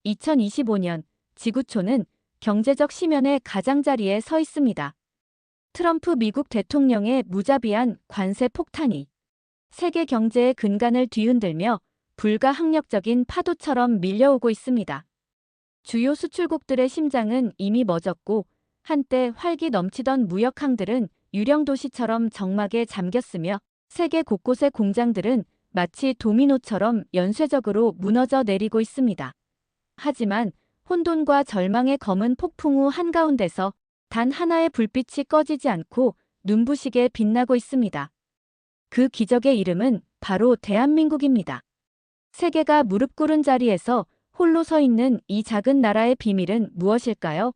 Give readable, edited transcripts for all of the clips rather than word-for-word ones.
2025년 지구촌은 경제적 심연의 가장자리에 서 있습니다. 트럼프 미국 대통령의 무자비한 관세 폭탄이 세계 경제의 근간을 뒤흔들며 불가항력적인 파도처럼 밀려오고 있습니다. 주요 수출국들의 심장은 이미 멎었고 한때 활기 넘치던 무역항들은 유령 도시처럼 적막에 잠겼으며 세계 곳곳의 공장들은 마치 도미노처럼 연쇄적으로 무너져 내리고 있습니다. 하지만 혼돈과 절망의 검은 폭풍 후 한가운데서 단 하나의 불빛이 꺼지지 않고 눈부시게 빛나고 있습니다. 그 기적의 이름은 바로 대한민국입니다. 세계가 무릎 꿇은 자리에서 홀로 서 있는 이 작은 나라의 비밀은 무엇일까요?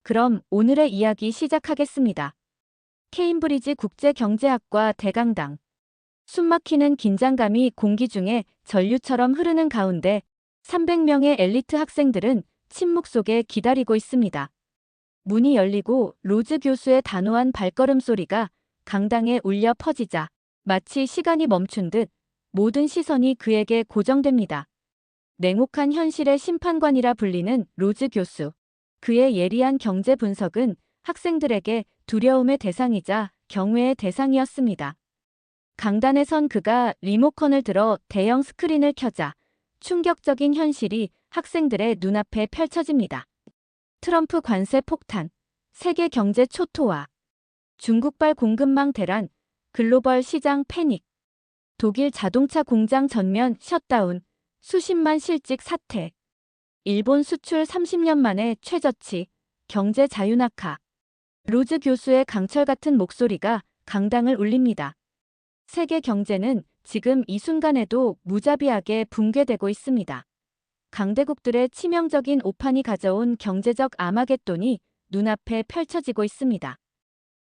그럼 오늘의 이야기 시작하겠습니다. 케임브리지 국제경제학과 대강당. 숨막히는 긴장감이 공기 중에 전류처럼 흐르는 가운데 300명의 엘리트 학생들은 침묵 속에 기다리고 있습니다. 문이 열리고 로즈 교수의 단호한 발걸음 소리가 강당에 울려 퍼지자 마치 시간이 멈춘 듯 모든 시선이 그에게 고정됩니다. 냉혹한 현실의 심판관이라 불리는 로즈 교수. 그의 예리한 경제 분석은 학생들에게 두려움의 대상이자 경외의 대상이었습니다. 강단에 선 그가 리모컨을 들어 대형 스크린을 켜자 충격적인 현실이 학생들의 눈앞에 펼쳐집니다. 트럼프 관세 폭탄, 세계 경제 초토화, 중국발 공급망 대란, 글로벌 시장 패닉, 독일 자동차 공장 전면 셧다운, 수십만 실직 사퇴, 일본 수출 30년 만에 최저치, 경제 자유낙하. 로즈 교수의 강철 같은 목소리가 강당을 울립니다. 세계 경제는 지금 이 순간에도 무자비하게 붕괴되고 있습니다. 강대국들의 치명적인 오판이 가져온 경제적 아마겟돈이 눈앞에 펼쳐지고 있습니다.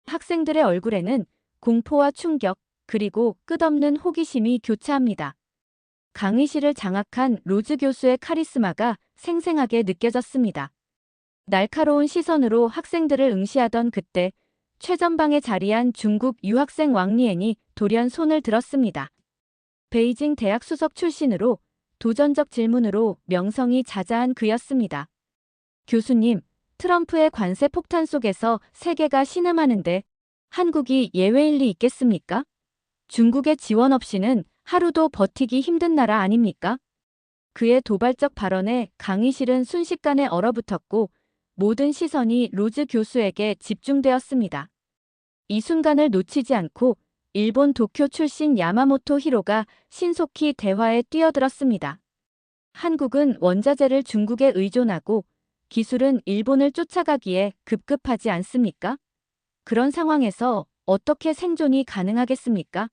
학생들의 얼굴에는 공포와 충격, 그리고 끝없는 호기심이 교차합니다. 강의실을 장악한 로즈 교수의 카리스마가 생생하게 느껴졌습니다. 날카로운 시선으로 학생들을 응시하던 그때 최전방에 자리한 중국 유학생 왕리엔이 돌연 손을 들었습니다. 베이징 대학 수석 출신으로 도전적 질문으로 명성이 자자한 그였습니다. 교수님, 트럼프의 관세 폭탄 속에서 세계가 신음하는데 한국이 예외일 리 있겠습니까? 중국의 지원 없이는 하루도 버티기 힘든 나라 아닙니까? 그의 도발적 발언에 강의실은 순식간에 얼어붙었고 모든 시선이 로즈 교수에게 집중되었습니다. 이 순간을 놓치지 않고 일본 도쿄 출신 야마모토 히로가 신속히 대화에 뛰어들었습니다. 한국은 원자재를 중국에 의존하고 기술은 일본을 쫓아가기에 급급하지 않습니까? 그런 상황에서 어떻게 생존이 가능하겠습니까?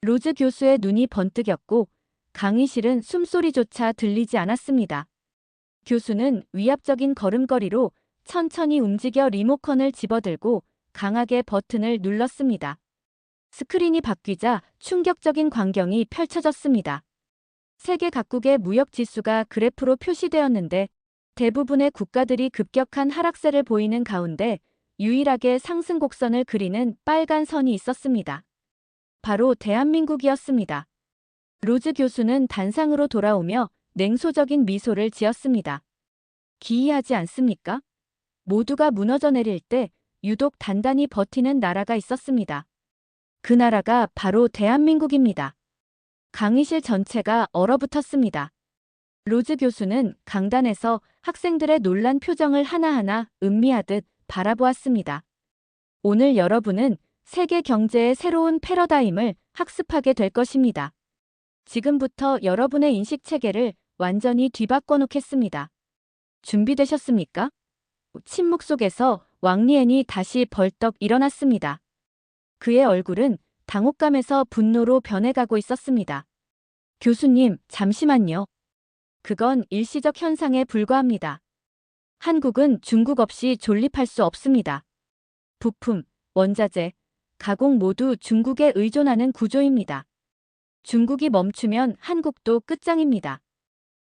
로즈 교수의 눈이 번뜩였고 강의실은 숨소리조차 들리지 않았습니다. 교수는 위압적인 걸음걸이로 천천히 움직여 리모컨을 집어들고 강하게 버튼을 눌렀습니다. 스크린이 바뀌자 충격적인 광경이 펼쳐졌습니다. 세계 각국의 무역 지수가 그래프로 표시되었는데 대부분의 국가들이 급격한 하락세를 보이는 가운데 유일하게 상승 곡선을 그리는 빨간 선이 있었습니다. 바로 대한민국이었습니다. 로즈 교수는 단상으로 돌아오며 냉소적인 미소를 지었습니다. 기이하지 않습니까? 모두가 무너져 내릴 때 유독 단단히 버티는 나라가 있었습니다. 그 나라가 바로 대한민국입니다. 강의실 전체가 얼어붙었습니다. 로즈 교수는 강단에서 학생들의 놀란 표정을 하나하나 음미하듯 바라보았습니다. 오늘 여러분은 세계 경제의 새로운 패러다임을 학습하게 될 것입니다. 지금부터 여러분의 인식 체계를 완전히 뒤바꿔 놓겠습니다. 준비되셨습니까? 침묵 속에서 왕리엔이 다시 벌떡 일어났습니다. 그의 얼굴은 당혹감에서 분노로 변해가고 있었습니다. 교수님, 잠시만요. 그건 일시적 현상에 불과합니다. 한국은 중국 없이 존립할 수 없습니다. 부품, 원자재, 가공 모두 중국에 의존하는 구조입니다. 중국이 멈추면 한국도 끝장입니다.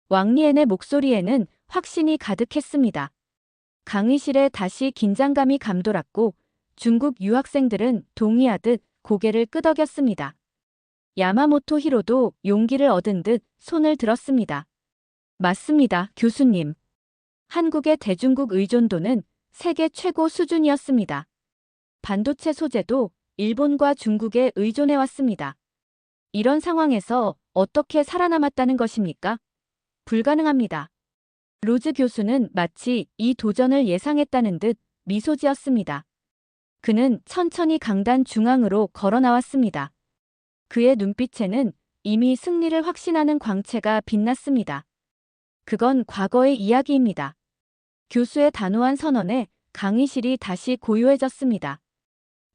왕리엔의 목소리에는 확신이 가득했습니다. 강의실에 다시 긴장감이 감돌았고 중국 유학생들은 동의하듯 고개를 끄덕였습니다. 야마모토 히로도 용기를 얻은 듯 손을 들었습니다. 맞습니다, 교수님. 한국의 대중국 의존도는 세계 최고 수준이었습니다. 반도체 소재도 일본과 중국에 의존해왔습니다. 이런 상황에서 어떻게 살아남았다는 것입니까? 불가능합니다. 로즈 교수는 마치 이 도전을 예상했다는 듯 미소 지었습니다. 그는 천천히 강단 중앙으로 걸어 나왔습니다. 그의 눈빛에는 이미 승리를 확신하는 광채가 빛났습니다. 그건 과거의 이야기입니다. 교수의 단호한 선언에 강의실이 다시 고요해졌습니다.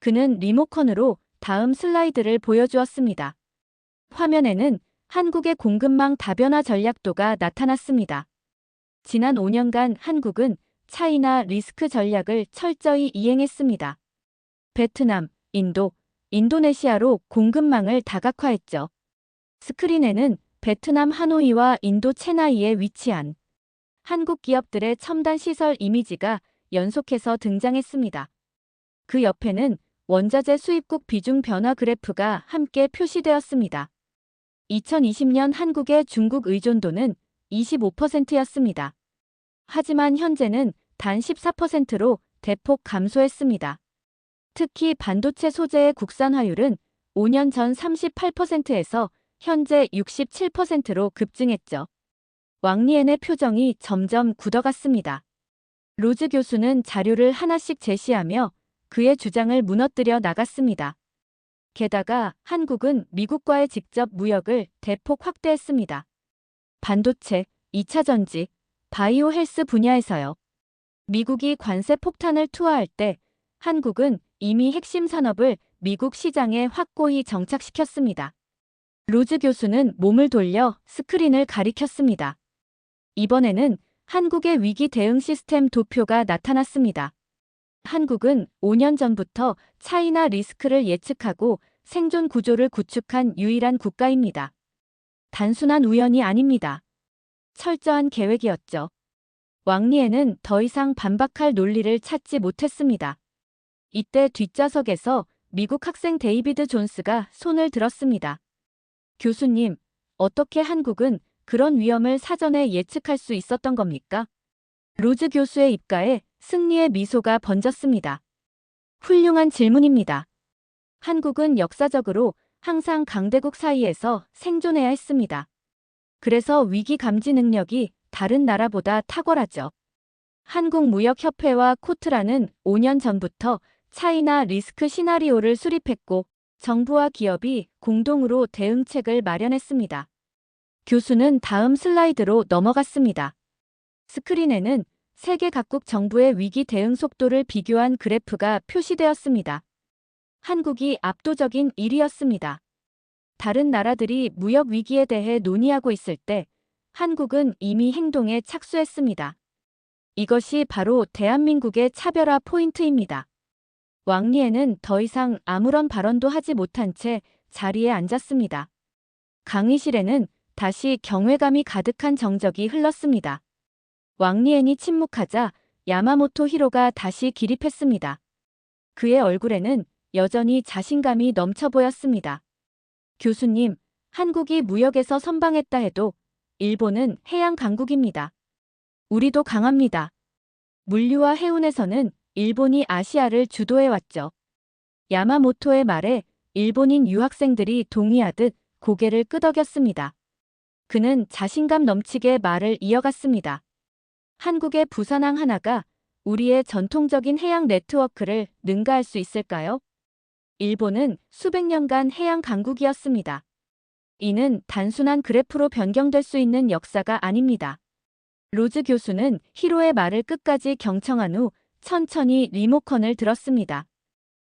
그는 리모컨으로 다음 슬라이드를 보여주었습니다. 화면에는 한국의 공급망 다변화 전략도가 나타났습니다. 지난 5년간 한국은 차이나 리스크 전략을 철저히 이행했습니다. 베트남, 인도, 인도네시아로 공급망을 다각화했죠. 스크린에는 베트남 하노이와 인도 체나이에 위치한 한국 기업들의 첨단 시설 이미지가 연속해서 등장했습니다. 그 옆에는 원자재 수입국 비중 변화 그래프가 함께 표시되었습니다. 2020년 한국의 중국 의존도는 25%였습니다. 하지만 현재는 단 14%로 대폭 감소했습니다. 특히 반도체 소재의 국산화율은 5년 전 38%에서 현재 67%로 급증했죠. 왕리엔의 표정이 점점 굳어갔습니다. 로즈 교수는 자료를 하나씩 제시하며 그의 주장을 무너뜨려 나갔습니다. 게다가 한국은 미국과의 직접 무역을 대폭 확대했습니다. 반도체, 2차 전지, 바이오 헬스 분야에서요. 미국이 관세 폭탄을 투하할 때 한국은 이미 핵심 산업을 미국 시장에 확고히 정착시켰습니다. 로즈 교수는 몸을 돌려 스크린을 가리켰습니다. 이번에는 한국의 위기 대응 시스템 도표가 나타났습니다. 한국은 5년 전부터 차이나 리스크를 예측하고 생존 구조를 구축한 유일한 국가입니다. 단순한 우연이 아닙니다. 철저한 계획이었죠. 왕리에는 더 이상 반박할 논리를 찾지 못했습니다. 이때 뒷좌석에서 미국 학생 데이비드 존스가 손을 들었습니다. 교수님, 어떻게 한국은 그런 위험을 사전에 예측할 수 있었던 겁니까? 로즈 교수의 입가에 승리의 미소가 번졌습니다. 훌륭한 질문입니다. 한국은 역사적으로 항상 강대국 사이에서 생존해야 했습니다. 그래서 위기 감지 능력이 다른 나라보다 탁월하죠. 한국무역협회와 코트라는 5년 전부터 차이나 리스크 시나리오를 수립했고 정부와 기업이 공동으로 대응책을 마련했습니다. 교수는 다음 슬라이드로 넘어갔습니다. 스크린에는 세계 각국 정부의 위기 대응 속도를 비교한 그래프가 표시되었습니다. 한국이 압도적인 1위였습니다. 다른 나라들이 무역 위기에 대해 논의하고 있을 때 한국은 이미 행동에 착수했습니다. 이것이 바로 대한민국의 차별화 포인트입니다. 왕리에는 더 이상 아무런 발언도 하지 못한 채 자리에 앉았습니다. 강의실에는 다시 경외감이 가득한 정적이 흘렀습니다. 왕리엔이 침묵하자 야마모토 히로가 다시 기립했습니다. 그의 얼굴에는 여전히 자신감이 넘쳐 보였습니다. 교수님, 한국이 무역에서 선방했다 해도 일본은 해양 강국입니다. 우리도 강합니다. 물류와 해운에서는 일본이 아시아를 주도해왔죠. 야마모토의 말에 일본인 유학생들이 동의하듯 고개를 끄덕였습니다. 그는 자신감 넘치게 말을 이어갔습니다. 한국의 부산항 하나가 우리의 전통적인 해양 네트워크를 능가할 수 있을까요? 일본은 수백 년간 해양 강국이었습니다. 이는 단순한 그래프로 변경될 수 있는 역사가 아닙니다. 로즈 교수는 히로의 말을 끝까지 경청한 후 천천히 리모컨을 들었습니다.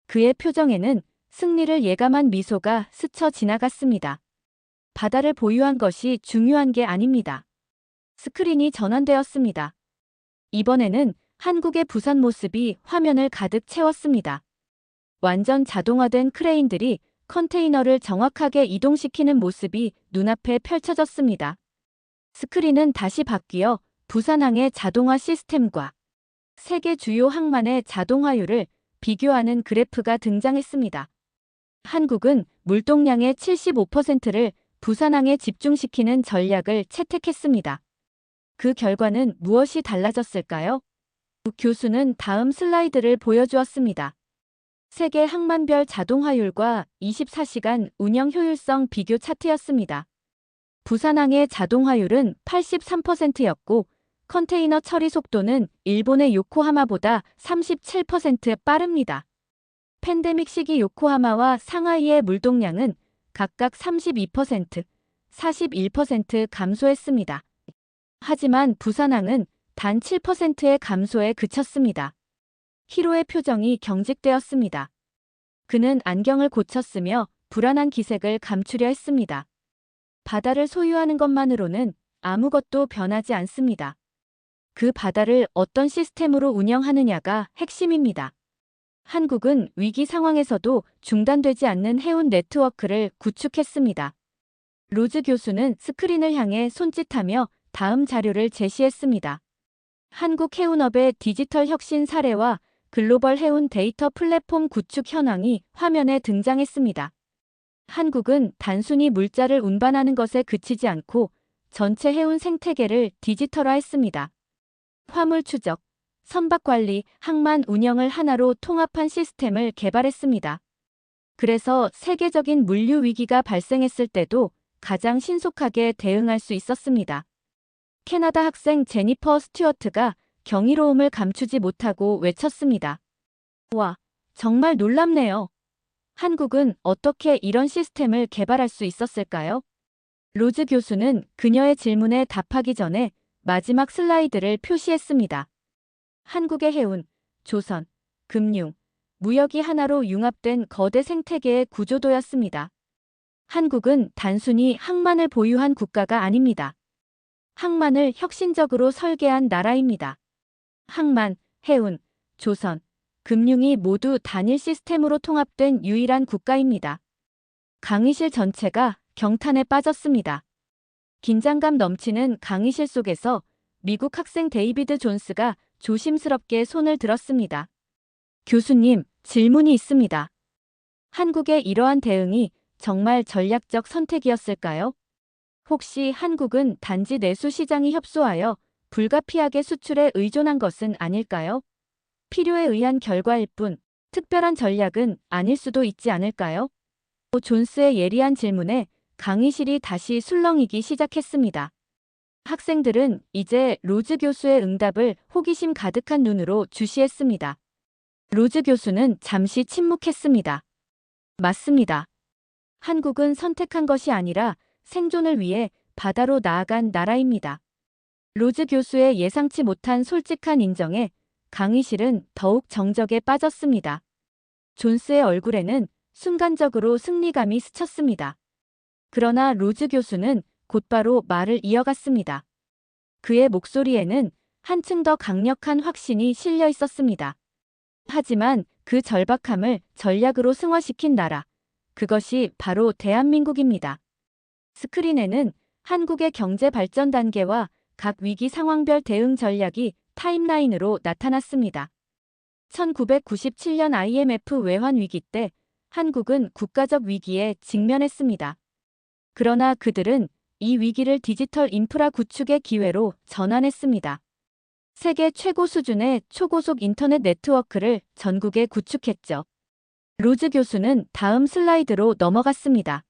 그의 표정에는 승리를 예감한 미소가 스쳐 지나갔습니다. 바다를 보유한 것이 중요한 게 아닙니다. 스크린이 전환되었습니다. 이번에는 한국의 부산 모습이 화면을 가득 채웠습니다. 완전 자동화된 크레인들이 컨테이너를 정확하게 이동시키는 모습이 눈앞에 펼쳐졌습니다. 스크린은 다시 바뀌어 부산항의 자동화 시스템과 세계 주요 항만의 자동화율을 비교하는 그래프가 등장했습니다. 한국은 물동량의 75%를 부산항에 집중시키는 전략을 채택했습니다. 그 결과는 무엇이 달라졌을까요? 교수는 다음 슬라이드를 보여주었습니다. 세계 항만별 자동화율과 24시간 운영 효율성 비교 차트였습니다. 부산항의 자동화율은 83%였고 컨테이너 처리 속도는 일본의 요코하마보다 37% 빠릅니다. 팬데믹 시기 요코하마와 상하이의 물동량은 각각 32%, 41% 감소했습니다. 하지만 부산항은 단 7%의 감소에 그쳤습니다. 히로의 표정이 경직되었습니다. 그는 안경을 고쳤으며 불안한 기색을 감추려 했습니다. 바다를 소유하는 것만으로는 아무것도 변하지 않습니다. 그 바다를 어떤 시스템으로 운영하느냐가 핵심입니다. 한국은 위기 상황에서도 중단되지 않는 해운 네트워크를 구축했습니다. 로즈 교수는 스크린을 향해 손짓하며 다음 자료를 제시했습니다. 한국 해운업의 디지털 혁신 사례와 글로벌 해운 데이터 플랫폼 구축 현황이 화면에 등장했습니다. 한국은 단순히 물자를 운반하는 것에 그치지 않고 전체 해운 생태계를 디지털화했습니다. 화물 추적, 선박 관리, 항만 운영을 하나로 통합한 시스템을 개발했습니다. 그래서 세계적인 물류 위기가 발생했을 때도 가장 신속하게 대응할 수 있었습니다. 캐나다 학생 제니퍼 스튜어트가 경이로움을 감추지 못하고 외쳤습니다. 와, 정말 놀랍네요. 한국은 어떻게 이런 시스템을 개발할 수 있었을까요? 로즈 교수는 그녀의 질문에 답하기 전에 마지막 슬라이드를 표시했습니다. 한국의 해운, 조선, 금융, 무역이 하나로 융합된 거대 생태계의 구조도였습니다. 한국은 단순히 항만을 보유한 국가가 아닙니다. 항만을 혁신적으로 설계한 나라입니다. 항만, 해운, 조선, 금융이 모두 단일 시스템으로 통합된 유일한 국가입니다. 강의실 전체가 경탄에 빠졌습니다. 긴장감 넘치는 강의실 속에서 미국 학생 데이비드 존스가 조심스럽게 손을 들었습니다. 교수님, 질문이 있습니다. 한국의 이러한 대응이 정말 전략적 선택이었을까요? 혹시 한국은 단지 내수 시장이 협소하여 불가피하게 수출에 의존한 것은 아닐까요? 필요에 의한 결과일 뿐 특별한 전략은 아닐 수도 있지 않을까요? 존스의 예리한 질문에 강의실이 다시 술렁이기 시작했습니다. 학생들은 이제 로즈 교수의 응답을 호기심 가득한 눈으로 주시했습니다. 로즈 교수는 잠시 침묵했습니다. 맞습니다. 한국은 선택한 것이 아니라 생존을 위해 바다로 나아간 나라입니다. 로즈 교수의 예상치 못한 솔직한 인정에 강의실은 더욱 정적에 빠졌습니다. 존스의 얼굴에는 순간적으로 승리감이 스쳤습니다. 그러나 로즈 교수는 곧바로 말을 이어갔습니다. 그의 목소리에는 한층 더 강력한 확신이 실려 있었습니다. 하지만 그 절박함을 전략으로 승화시킨 나라, 그것이 바로 대한민국입니다. 스크린에는 한국의 경제 발전 단계와 각 위기 상황별 대응 전략이 타임라인으로 나타났습니다. 1997년 IMF 외환 위기 때 한국은 국가적 위기에 직면했습니다. 그러나 그들은 이 위기를 디지털 인프라 구축의 기회로 전환했습니다. 세계 최고 수준의 초고속 인터넷 네트워크를 전국에 구축했죠. 로즈 교수는 다음 슬라이드로 넘어갔습니다.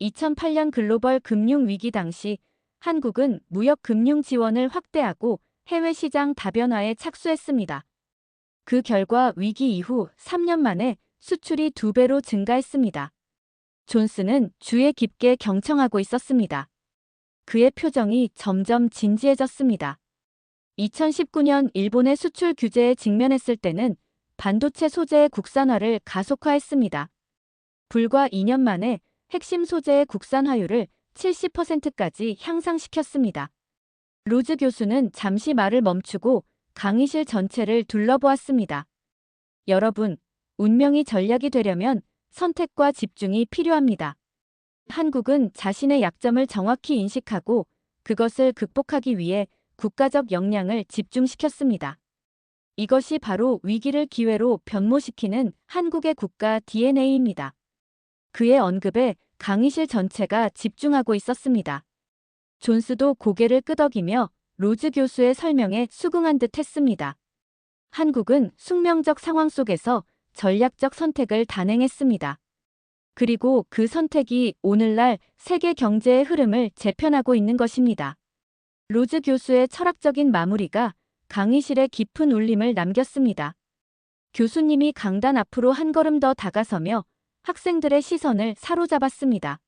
2008년 글로벌 금융 위기 당시 한국은 무역 금융 지원을 확대하고 해외 시장 다변화에 착수했습니다. 그 결과 위기 이후 3년 만에 수출이 2배로 증가했습니다. 존스는 주에 깊게 경청하고 있었습니다. 그의 표정이 점점 진지해졌습니다. 2019년 일본의 수출 규제에 직면했을 때는 반도체 소재의 국산화를 가속화했습니다. 불과 2년 만에 핵심 소재의 국산화율을 70%까지 향상시켰습니다. 로즈 교수는 잠시 말을 멈추고 강의실 전체를 둘러보았습니다. 여러분, 운명이 전략이 되려면 선택과 집중이 필요합니다. 한국은 자신의 약점을 정확히 인식하고 그것을 극복하기 위해 국가적 역량을 집중시켰습니다. 이것이 바로 위기를 기회로 변모시키는 한국의 국가 DNA입니다. 그의 언급에 강의실 전체가 집중하고 있었습니다. 존스도 고개를 끄덕이며 로즈 교수의 설명에 수긍한 듯 했습니다. 한국은 숙명적 상황 속에서 전략적 선택을 단행했습니다. 그리고 그 선택이 오늘날 세계 경제의 흐름을 재편하고 있는 것입니다. 로즈 교수의 철학적인 마무리가 강의실에 깊은 울림을 남겼습니다. 교수님이 강단 앞으로 한 걸음 더 다가서며 학생들의 시선을 사로잡았습니다.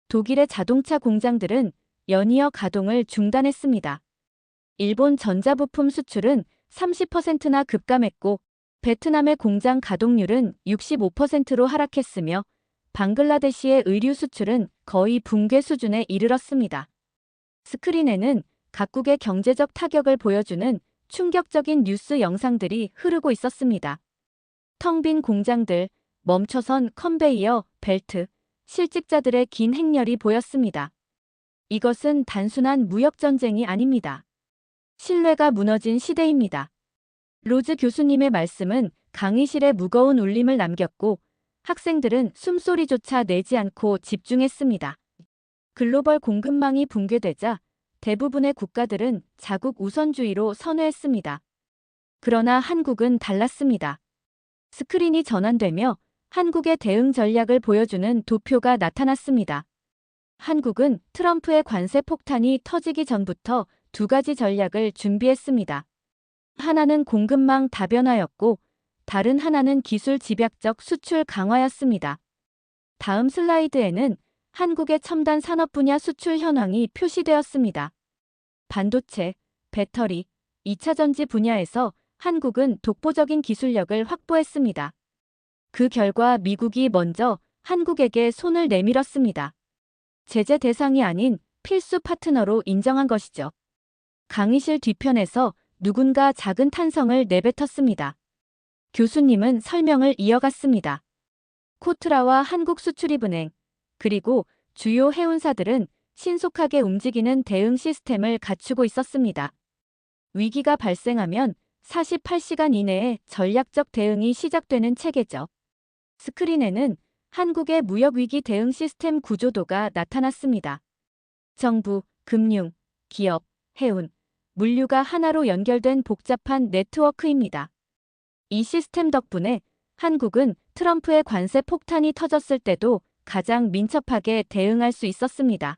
독일의 자동차 공장들은 연이어 가동을 중단했습니다. 일본 전자부품 수출은 30%나 급감했고 베트남의 공장 가동률은 65%로 하락했으며 방글라데시의 의류 수출은 거의 붕괴 수준에 이르렀습니다. 스크린에는 각국의 경제적 타격을 보여주는 충격적인 뉴스 영상들이 흐르고 있었습니다. 텅 빈 공장들, 멈춰선 컨베이어, 벨트, 실직자들의 긴 행렬이 보였습니다. 이것은 단순한 무역전쟁이 아닙니다. 신뢰가 무너진 시대입니다. 로즈 교수님의 말씀은 강의실에 무거운 울림을 남겼고 학생들은 숨소리조차 내지 않고 집중했습니다. 글로벌 공급망이 붕괴되자 대부분의 국가들은 자국 우선주의로 선회했습니다. 그러나 한국은 달랐습니다. 스크린이 전환되며 한국의 대응 전략을 보여주는 도표가 나타났습니다. 한국은 트럼프의 관세 폭탄이 터지기 전부터 두 가지 전략을 준비했습니다. 하나는 공급망 다변화였고 다른 하나는 기술 집약적 수출 강화였습니다. 다음 슬라이드에는 한국의 첨단 산업 분야 수출 현황이 표시되었습니다. 반도체, 배터리, 2차 전지 분야에서 한국은 독보적인 기술력을 확보했습니다. 그 결과 미국이 먼저 한국에게 손을 내밀었습니다. 제재 대상이 아닌 필수 파트너로 인정한 것이죠. 강의실 뒤편에서 누군가 작은 탄성을 내뱉었습니다. 교수님은 설명을 이어갔습니다. 코트라와 한국수출입은행, 그리고 주요 해운사들은 신속하게 움직이는 대응 시스템을 갖추고 있었습니다. 위기가 발생하면 48시간 이내에 전략적 대응이 시작되는 체계죠. 스크린에는 한국의 무역위기 대응 시스템 구조도가 나타났습니다. 정부, 금융, 기업, 해운, 물류가 하나로 연결된 복잡한 네트워크입니다. 이 시스템 덕분에 한국은 트럼프의 관세 폭탄이 터졌을 때도 가장 민첩하게 대응할 수 있었습니다.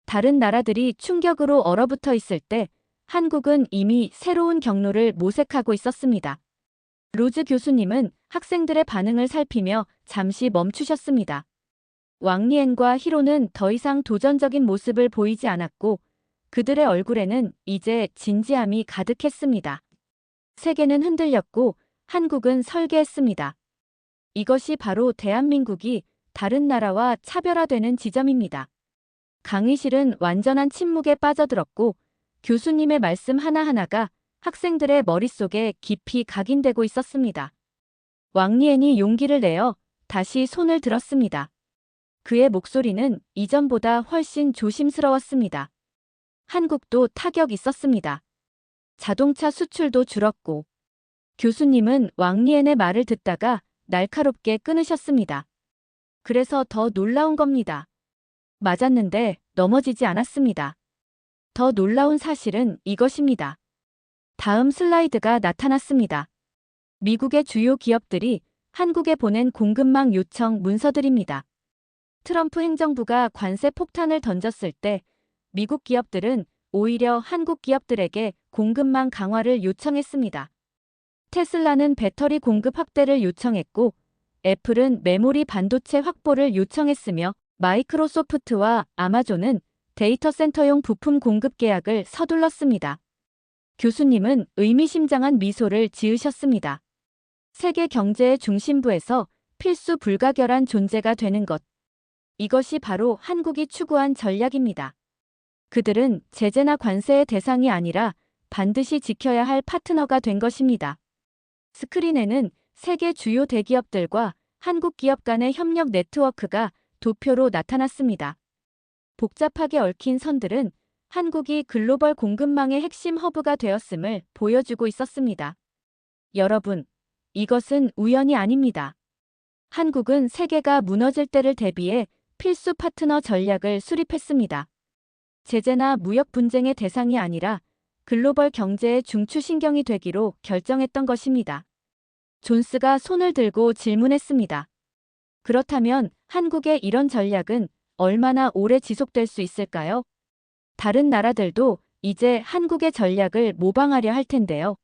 다른 나라들이 충격으로 얼어붙어 있을 때 한국은 이미 새로운 경로를 모색하고 있었습니다. 로즈 교수님은 학생들의 반응을 살피며 잠시 멈추셨습니다. 왕리엔과 히로는 더 이상 도전적인 모습을 보이지 않았고 그들의 얼굴에는 이제 진지함이 가득했습니다. 세계는 흔들렸고 한국은 설계했습니다. 이것이 바로 대한민국이 다른 나라와 차별화되는 지점입니다. 강의실은 완전한 침묵에 빠져들었고 교수님의 말씀 하나하나가 학생들의 머릿속에 깊이 각인되고 있었습니다. 왕리엔이 용기를 내어 다시 손을 들었습니다. 그의 목소리는 이전보다 훨씬 조심스러웠습니다. 한국도 타격 있었습니다. 자동차 수출도 줄었고 교수님은 왕리엔의 말을 듣다가 날카롭게 끊으셨습니다. 그래서 더 놀라운 겁니다. 맞았는데 넘어지지 않았습니다. 더 놀라운 사실은 이것입니다. 다음 슬라이드가 나타났습니다. 미국의 주요 기업들이 한국에 보낸 공급망 요청 문서들입니다. 트럼프 행정부가 관세 폭탄을 던졌을 때 미국 기업들은 오히려 한국 기업들에게 공급망 강화를 요청했습니다. 테슬라는 배터리 공급 확대를 요청했고 애플은 메모리 반도체 확보를 요청했으며 마이크로소프트와 아마존은 데이터 센터용 부품 공급 계약을 서둘렀습니다. 교수님은 의미심장한 미소를 지으셨습니다. 세계 경제의 중심부에서 필수 불가결한 존재가 되는 것. 이것이 바로 한국이 추구한 전략입니다. 그들은 제재나 관세의 대상이 아니라 반드시 지켜야 할 파트너가 된 것입니다. 스크린에는 세계 주요 대기업들과 한국 기업 간의 협력 네트워크가 도표로 나타났습니다. 복잡하게 얽힌 선들은 한국이 글로벌 공급망의 핵심 허브가 되었음을 보여주고 있었습니다. 여러분, 이것은 우연이 아닙니다. 한국은 세계가 무너질 때를 대비해 필수 파트너 전략을 수립했습니다. 제재나 무역 분쟁의 대상이 아니라 글로벌 경제의 중추신경이 되기로 결정했던 것입니다. 존스가 손을 들고 질문했습니다. 그렇다면 한국의 이런 전략은 얼마나 오래 지속될 수 있을까요? 다른 나라들도 이제 한국의 전략을 모방하려 할 텐데요.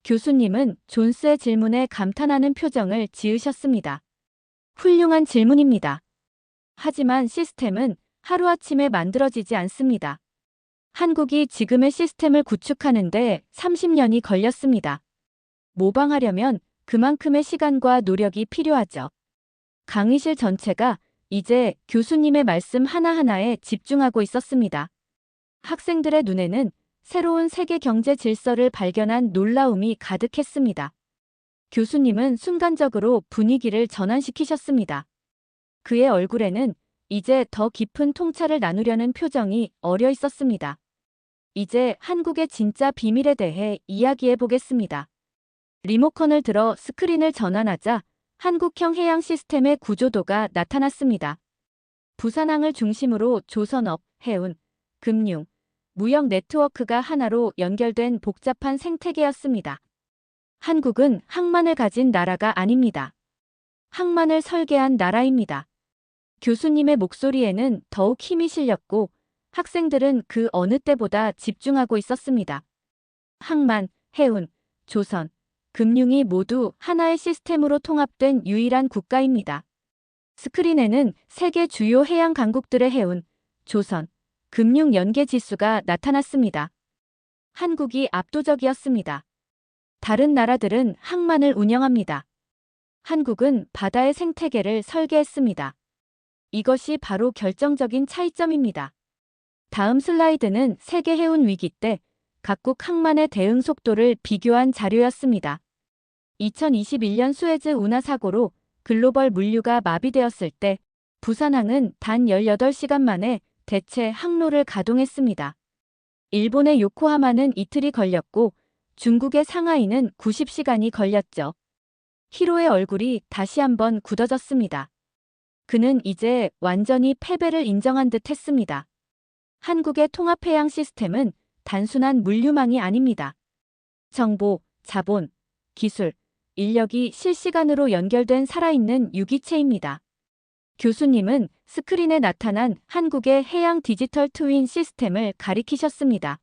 교수님은 존스의 질문에 감탄하는 표정을 지으셨습니다. 훌륭한 질문입니다. 하지만 시스템은 하루아침에 만들어지지 않습니다. 한국이 지금의 시스템을 구축하는데 30년이 걸렸습니다. 모방하려면 그만큼의 시간과 노력이 필요하죠. 강의실 전체가 이제 교수님의 말씀 하나하나에 집중하고 있었습니다. 학생들의 눈에는 새로운 세계 경제 질서를 발견한 놀라움이 가득했습니다. 교수님은 순간적으로 분위기를 전환시키셨습니다. 그의 얼굴에는 이제 더 깊은 통찰을 나누려는 표정이 어려 있었습니다. 이제 한국의 진짜 비밀에 대해 이야기해 보겠습니다. 리모컨을 들어 스크린을 전환하자 한국형 해양 시스템의 구조도가 나타났습니다. 부산항을 중심으로 조선업, 해운, 금융, 무역 네트워크가 하나로 연결된 복잡한 생태계였습니다. 한국은 항만을 가진 나라가 아닙니다. 항만을 설계한 나라입니다. 교수님의 목소리에는 더욱 힘이 실렸고 학생들은 그 어느 때보다 집중하고 있었습니다. 항만, 해운, 조선, 금융이 모두 하나의 시스템으로 통합된 유일한 국가입니다. 스크린에는 세계 주요 해양 강국들의 해운, 조선, 금융 연계 지수가 나타났습니다. 한국이 압도적이었습니다. 다른 나라들은 항만을 운영합니다. 한국은 바다의 생태계를 설계했습니다. 이것이 바로 결정적인 차이점입니다. 다음 슬라이드는 세계 해운 위기 때 각국 항만의 대응 속도를 비교한 자료였습니다. 2021년 수에즈 운하 사고로 글로벌 물류가 마비되었을 때 부산항은 단 18시간 만에 대체 항로를 가동했습니다. 일본의 요코하마는 이틀이 걸렸고 중국의 상하이는 90시간이 걸렸죠. 히로의 얼굴이 다시 한번 굳어졌습니다. 그는 이제 완전히 패배를 인정한 듯 했습니다. 한국의 통합해양 시스템은 단순한 물류망이 아닙니다. 정보, 자본, 기술, 인력이 실시간으로 연결된 살아있는 유기체입니다. 교수님은 스크린에 나타난 한국의 해양 디지털 트윈 시스템을 가리키셨습니다.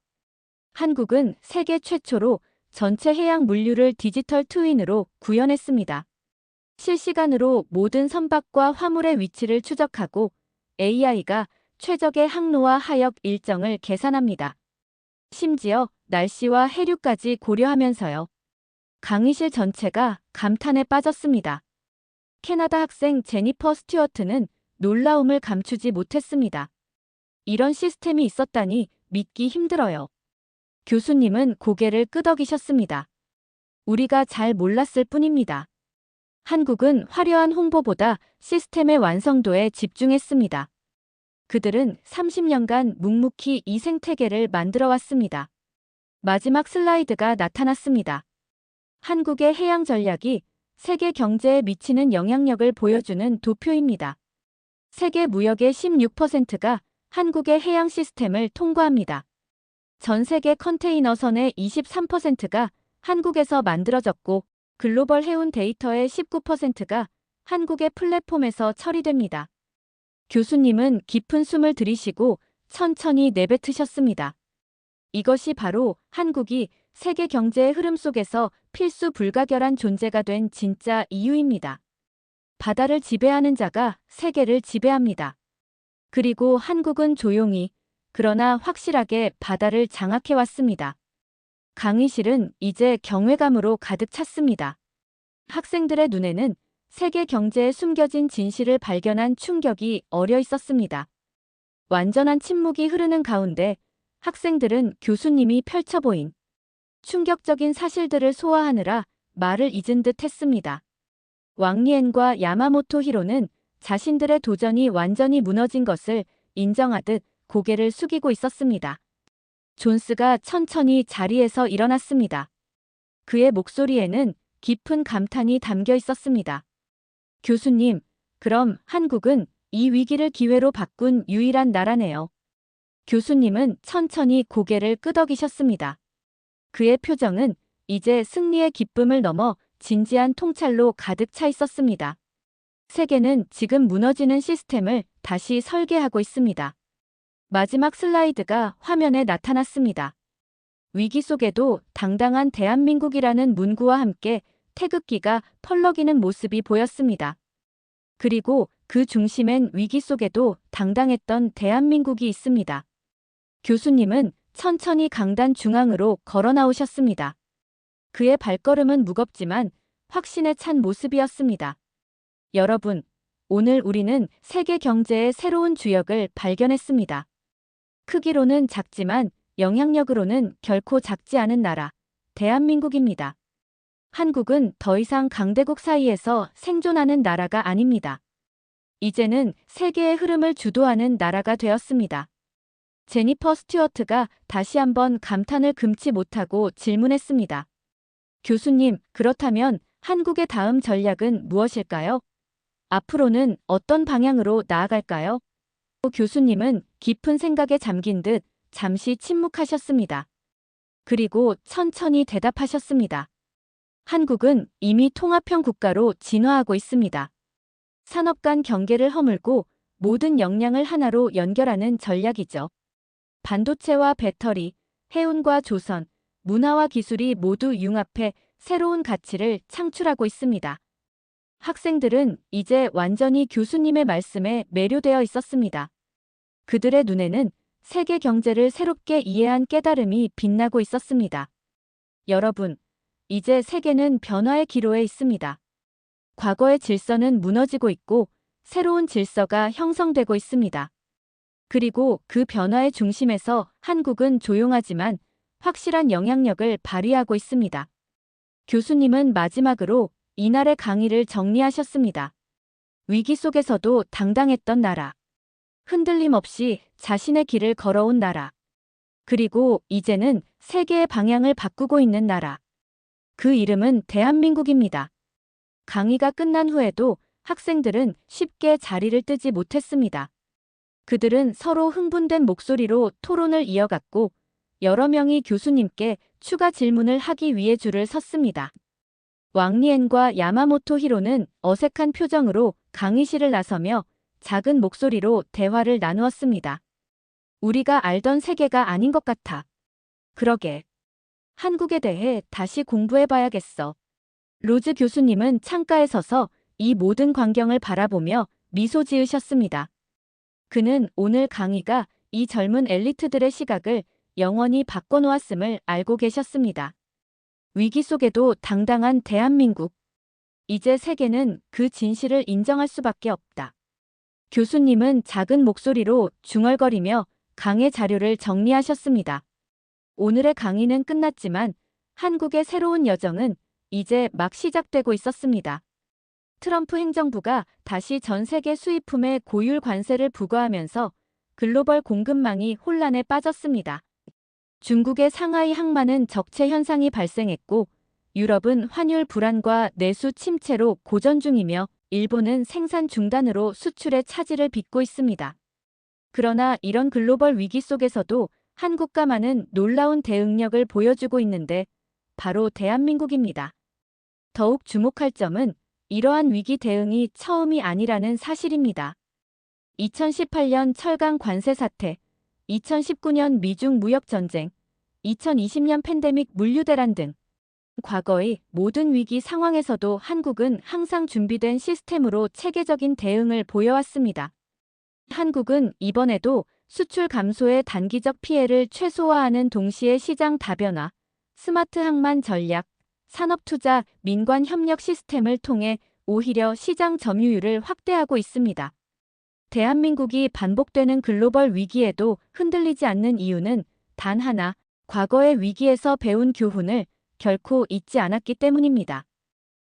한국은 세계 최초로 전체 해양 물류를 디지털 트윈으로 구현했습니다. 실시간으로 모든 선박과 화물의 위치를 추적하고 AI가 최적의 항로와 하역 일정을 계산합니다. 심지어 날씨와 해류까지 고려하면서요. 강의실 전체가 감탄에 빠졌습니다. 캐나다 학생 제니퍼 스튜어트는 놀라움을 감추지 못했습니다. 이런 시스템이 있었다니 믿기 힘들어요. 교수님은 고개를 끄덕이셨습니다. 우리가 잘 몰랐을 뿐입니다. 한국은 화려한 홍보보다 시스템의 완성도에 집중했습니다. 그들은 30년간 묵묵히 이 생태계를 만들어 왔습니다. 마지막 슬라이드가 나타났습니다. 한국의 해양 전략이 세계 경제에 미치는 영향력을 보여주는 도표입니다. 세계 무역의 16%가 한국의 해양 시스템을 통과합니다. 전 세계 컨테이너선의 23%가 한국에서 만들어졌고 글로벌 해운 데이터의 19%가 한국의 플랫폼에서 처리됩니다. 교수님은 깊은 숨을 들이쉬고 천천히 내뱉으셨습니다. 이것이 바로 한국이 세계 경제의 흐름 속에서 필수 불가결한 존재가 된 진짜 이유입니다. 바다를 지배하는 자가 세계를 지배합니다. 그리고 한국은 조용히, 그러나 확실하게 바다를 장악해왔습니다. 강의실은 이제 경외감으로 가득 찼습니다. 학생들의 눈에는 세계 경제에 숨겨진 진실을 발견한 충격이 어려 있었습니다. 완전한 침묵이 흐르는 가운데 학생들은 교수님이 펼쳐보인 충격적인 사실들을 소화하느라 말을 잊은 듯 했습니다. 왕리엔과 야마모토 히로는 자신들의 도전이 완전히 무너진 것을 인정하듯 고개를 숙이고 있었습니다. 존스가 천천히 자리에서 일어났습니다. 그의 목소리에는 깊은 감탄이 담겨 있었습니다. 교수님, 그럼 한국은 이 위기를 기회로 바꾼 유일한 나라네요. 교수님은 천천히 고개를 끄덕이셨습니다. 그의 표정은 이제 승리의 기쁨을 넘어 진지한 통찰로 가득 차 있었습니다. 세계는 지금 무너지는 시스템을 다시 설계하고 있습니다. 마지막 슬라이드가 화면에 나타났습니다. 위기 속에도 당당한 대한민국이라는 문구와 함께 태극기가 펄럭이는 모습이 보였습니다. 그리고 그 중심엔 위기 속에도 당당했던 대한민국이 있습니다. 교수님은 천천히 강단 중앙으로 걸어 나오셨습니다. 그의 발걸음은 무겁지만 확신에 찬 모습이었습니다. 여러분, 오늘 우리는 세계 경제의 새로운 주역을 발견했습니다. 크기로는 작지만 영향력으로는 결코 작지 않은 나라, 대한민국입니다. 한국은 더 이상 강대국 사이에서 생존하는 나라가 아닙니다. 이제는 세계의 흐름을 주도하는 나라가 되었습니다. 제니퍼 스튜어트가 다시 한번 감탄을 금치 못하고 질문했습니다. 교수님, 그렇다면 한국의 다음 전략은 무엇일까요? 앞으로는 어떤 방향으로 나아갈까요? 교수님은 깊은 생각에 잠긴 듯 잠시 침묵하셨습니다. 그리고 천천히 대답하셨습니다. 한국은 이미 통합형 국가로 진화하고 있습니다. 산업 간 경계를 허물고 모든 역량을 하나로 연결하는 전략이죠. 반도체와 배터리, 해운과 조선, 문화와 기술이 모두 융합해 새로운 가치를 창출하고 있습니다. 학생들은 이제 완전히 교수님의 말씀에 매료되어 있었습니다. 그들의 눈에는 세계 경제를 새롭게 이해한 깨달음이 빛나고 있었습니다. 여러분, 이제 세계는 변화의 기로에 있습니다. 과거의 질서는 무너지고 있고 새로운 질서가 형성되고 있습니다. 그리고 그 변화의 중심에서 한국은 조용하지만 확실한 영향력을 발휘하고 있습니다. 교수님은 마지막으로 이날의 강의를 정리하셨습니다. 위기 속에서도 당당했던 나라. 흔들림 없이 자신의 길을 걸어온 나라. 그리고 이제는 세계의 방향을 바꾸고 있는 나라. 그 이름은 대한민국입니다. 강의가 끝난 후에도 학생들은 쉽게 자리를 뜨지 못했습니다. 그들은 서로 흥분된 목소리로 토론을 이어갔고 여러 명이 교수님께 추가 질문을 하기 위해 줄을 섰습니다. 왕리엔과 야마모토 히로는 어색한 표정으로 강의실을 나서며 작은 목소리로 대화를 나누었습니다. 우리가 알던 세계가 아닌 것 같아. 그러게. 한국에 대해 다시 공부해봐야겠어. 로즈 교수님은 창가에 서서 이 모든 광경을 바라보며 미소 지으셨습니다. 그는 오늘 강의가 이 젊은 엘리트들의 시각을 영원히 바꿔놓았음을 알고 계셨습니다. 위기 속에도 당당한 대한민국. 이제 세계는 그 진실을 인정할 수밖에 없다. 교수님은 작은 목소리로 중얼거리며 강의 자료를 정리하셨습니다. 오늘의 강의는 끝났지만 한국의 새로운 여정은 이제 막 시작되고 있었습니다. 트럼프 행정부가 다시 전 세계 수입품에 고율 관세를 부과하면서 글로벌 공급망이 혼란에 빠졌습니다. 중국의 상하이 항만은 적체 현상이 발생했고 유럽은 환율 불안과 내수 침체로 고전 중이며 일본은 생산 중단으로 수출의 차질을 빚고 있습니다. 그러나 이런 글로벌 위기 속에서도 한국가만은 놀라운 대응력을 보여주고 있는데 바로 대한민국입니다. 더욱 주목할 점은 이러한 위기 대응이 처음이 아니라는 사실입니다. 2018년 철강 관세 사태, 2019년 미중 무역 전쟁, 2020년 팬데믹 물류 대란 등 과거의 모든 위기 상황에서도 한국은 항상 준비된 시스템으로 체계적인 대응을 보여왔습니다. 한국은 이번에도 수출 감소의 단기적 피해를 최소화하는 동시에 시장 다변화, 스마트 항만 전략, 산업투자, 민관 협력 시스템을 통해 오히려 시장 점유율을 확대하고 있습니다. 대한민국이 반복되는 글로벌 위기에도 흔들리지 않는 이유는 단 하나, 과거의 위기에서 배운 교훈을 결코 잊지 않았기 때문입니다.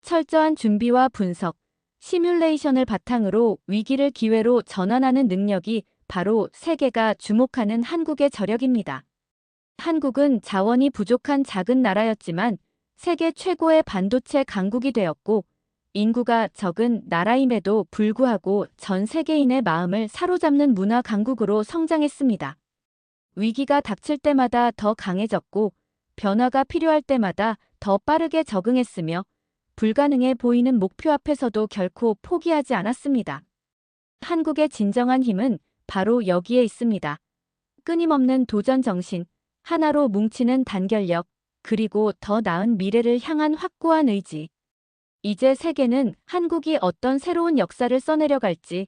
철저한 준비와 분석, 시뮬레이션을 바탕으로 위기를 기회로 전환하는 능력이 바로 세계가 주목하는 한국의 저력입니다. 한국은 자원이 부족한 작은 나라였지만 세계 최고의 반도체 강국이 되었고 인구가 적은 나라임에도 불구하고 전 세계인의 마음을 사로잡는 문화 강국으로 성장했습니다. 위기가 닥칠 때마다 더 강해졌고 변화가 필요할 때마다 더 빠르게 적응했으며 불가능해 보이는 목표 앞에서도 결코 포기하지 않았습니다. 한국의 진정한 힘은 바로 여기에 있습니다. 끊임없는 도전 정신, 하나로 뭉치는 단결력, 그리고 더 나은 미래를 향한 확고한 의지. 이제 세계는 한국이 어떤 새로운 역사를 써내려갈지,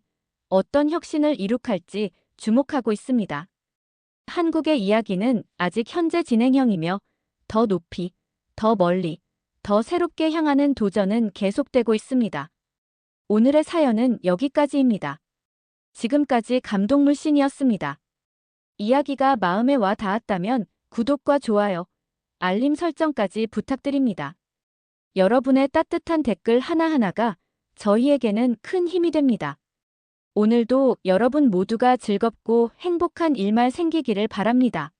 어떤 혁신을 이룩할지 주목하고 있습니다. 한국의 이야기는 아직 현재 진행형이며 더 높이, 더 멀리, 더 새롭게 향하는 도전은 계속되고 있습니다. 오늘의 사연은 여기까지입니다. 지금까지 감동물씬이었습니다. 이야기가 마음에 와 닿았다면 구독과 좋아요, 알림 설정까지 부탁드립니다. 여러분의 따뜻한 댓글 하나하나가 저희에게는 큰 힘이 됩니다. 오늘도 여러분 모두가 즐겁고 행복한 일만 생기기를 바랍니다.